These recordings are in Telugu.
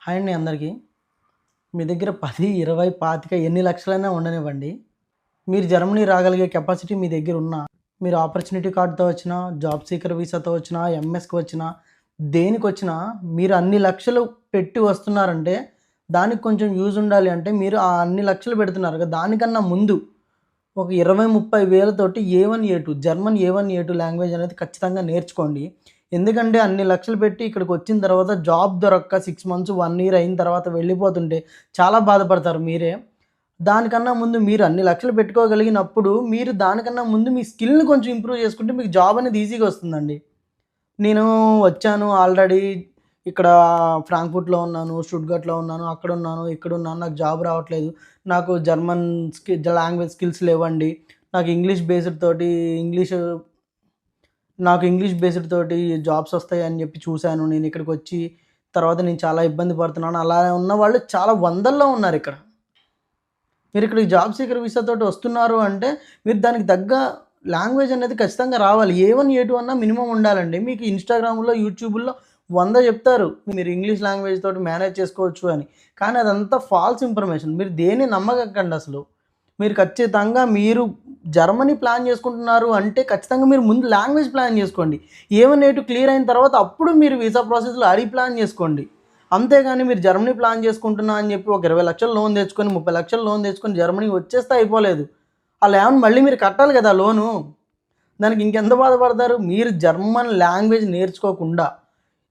హాయ్ అండి అందరికీ. మీ దగ్గర 10, 20, 25 ఎన్ని లక్షలైనా ఉండనివ్వండి. మీరు జర్మనీ రాగలిగే కెపాసిటీ మీ దగ్గర ఉన్నా, మీరు ఆపర్చునిటీ కార్డ్‌తో వచ్చినా, జాబ్ సీకర్ వీసాతో వచ్చినా, ఎంఎస్‌కి వచ్చినా, దేనికొచ్చినా మీరు అన్ని లక్షలు పెట్టి వస్తున్నారంటే, దానికి కొంచెం యూజ్ ఉండాలి అంటే మీరు ఆ అన్ని లక్షలు పెడుతున్నారు కదా! దానికన్నా ముందు ఒక 20, 30 వేలతోటి ఏ1, ఏ2 జర్మన్ ఏ1, ఏ2 లాంగ్వేజ్ అనేది ఖచ్చితంగా నేర్చుకోండి. ఎందుకంటే అన్ని లక్షలు పెట్టి ఇక్కడికొచ్చిన తర్వాత జాబ్ దొరక్క 6 మంత్స్, 1 ఇయర్ అయిన తర్వాత వెళ్ళిపోతుంటే చాలా బాధపడతారు మీరే. దానికన్నా ముందు మీరు అన్ని లక్షలు పెట్టుకోగలిగినప్పుడు మీరు దానికన్నా ముందు మీ స్కిల్‌ని కొంచెం ఇంప్రూవ్ చేసుకుంటే మీకు జాబ్ అనేది ఈజీగా వస్తుందండి. నేను వచ్చాను ఆల్రెడీ ఇక్కడ ఫ్రాంక్‌ఫర్ట్‌లో ఉన్నాను, స్టుట్‌గర్ట్‌లో ఉన్నాను, అక్కడున్నాను, ఇక్కడున్నాను. నాకు జాబ్ రావట్లేదు. నాకు జర్మన్ లాంగ్వేజ్ స్కిల్స్ లేవండి. నాకు ఇంగ్లీషు ఇంగ్లీష్ బేస్డ్ తోటి జాబ్స్ వస్తాయి అని చెప్పి చూసాను. నేను ఇక్కడికొచ్చి తర్వాత నేను చాలా ఇబ్బంది పడుతున్నాను. అలా ఉన్నవాళ్ళు చాలా వందల్లో ఉన్నారిక్కడ. మీరిక్కడికి జాబ్ సీకర్ వీసాతోటి వస్తున్నారు అంటే, మీరు దానికి తగ్గ లాంగ్వేజ్ అనేది ఖచ్చితంగా రావాలి. ఏ1, ఏ2 అన్నా మినిమమ్ ఉండాలండి. మీకు ఇన్‌స్టాగ్రామ్‌లో, యూట్యూబుల్లో 100 చెప్తారు. మీరు ఇంగ్లీష్ లాంగ్వేజ్ తోటి మేనేజ్ చేసుకోవచ్చు అని. కానీ అదంతా ఫాల్స్ ఇన్ఫర్మేషన్. మీరు దేన్ని నమ్మకండి అసలు. మీరు ఖచ్చితంగా మీరు జర్మనీ ప్లాన్ చేసుకుంటున్నారు అంటే, ఖచ్చితంగా మీరు ముందు లాంగ్వేజ్ ప్లాన్ చేసుకోండి. ఏ1, ఏ2 క్లియర్ అయిన తర్వాత అప్పుడు మీరు వీసా ప్రాసెస్‌లో అది ప్లాన్ చేసుకోండి. అంతేగాని మీరు జర్మనీ ప్లాన్ చేసుకుంటున్నా అని చెప్పి ఒక 20,00,000 లోన్ తెచ్చుకొని, 30,00,000 లోన్ తెచ్చుకొని జర్మనీ వచ్చేస్తే అయిపోలేదు. ఆళ్ళు ఏమన్నా మళ్ళీ మీరు కట్టాలి కదా లోను. దానికి ఇంకెంత బాధపడతారు? మీరు జర్మన్ లాంగ్వేజ్ నేర్చుకోకుండా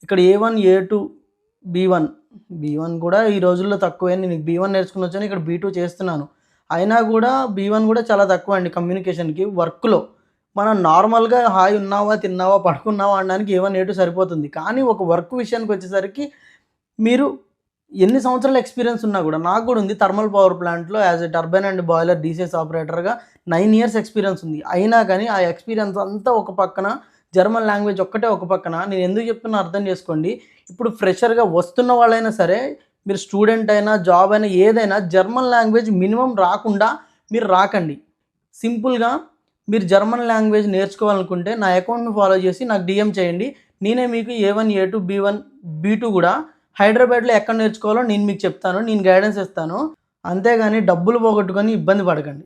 ఇక్కడ ఏ1, ఏ2, బీ1, బీ1 కూడా ఈ రోజుల్లో తక్కువే. నేను బీ1 నేర్చుకొనొచ్చాను. ఇక్కడ బీ2 చేస్తున్నాను. అయినా కూడా బీ1 కూడా చాలా తక్కువండి కమ్యూనికేషన్‌కి. వర్క్‌లో మనం నార్మల్‌గా హాయ్ ఉన్నావా, తిన్నావా, పడుకున్నావా అనడానికి ఏ1, ఏ2 సరిపోతుంది. కానీ ఒక వర్క్ విషయానికొచ్చేసరికి మీరు ఎన్ని సంవత్సరాల ఎక్స్‌పీరియన్స్ ఉన్నా గూడా, నాకు గూడా ఉంది థర్మల్ పవర్ ప్లాంట్‌లో as a turbine and boiler DCS ఆపరేటర్‌గా 9 ఇయర్స్ ఎక్స్‌పీరియన్స్ ఉంది. అయినా కానీ ఆ ఎక్స్‌పీరియన్స్ అంతా ఒక పక్కన, జర్మన్ లాంగ్వేజ్ ఒక్కటే ఒక పక్కన. నేను ఎందుకు చెప్తున్నా అర్థం చేసుకోండి. ఇప్పుడు ఫ్రెషర్‌గా వస్తున్న వాళ్ళైనా సరే, మీరు స్టూడెంట్ అయినా, జాబ్ అయినా ఏదైనా జర్మన్ లాంగ్వేజ్ మినిమమ్ రాకుండా మీరు రాకండి. సింపుల్‌గా మీరు జర్మన్ లాంగ్వేజ్ నేర్చుకోవాలనుకుంటే నా అకౌంట్‌ని ఫాలో చేసి నాకు డీఎం చేయండి. నేనే మీకు ఏ1, ఏ2, బీ1, బీ2 గూడా హైదరాబాద్‌లో ఎక్కడ నేర్చుకోవాలో నేను మీకు చెప్తాను. నేను గైడెన్స్ ఇస్తాను. అంతేగాని డబ్బులు పోగొట్టుకొని ఇబ్బంది పడకండి.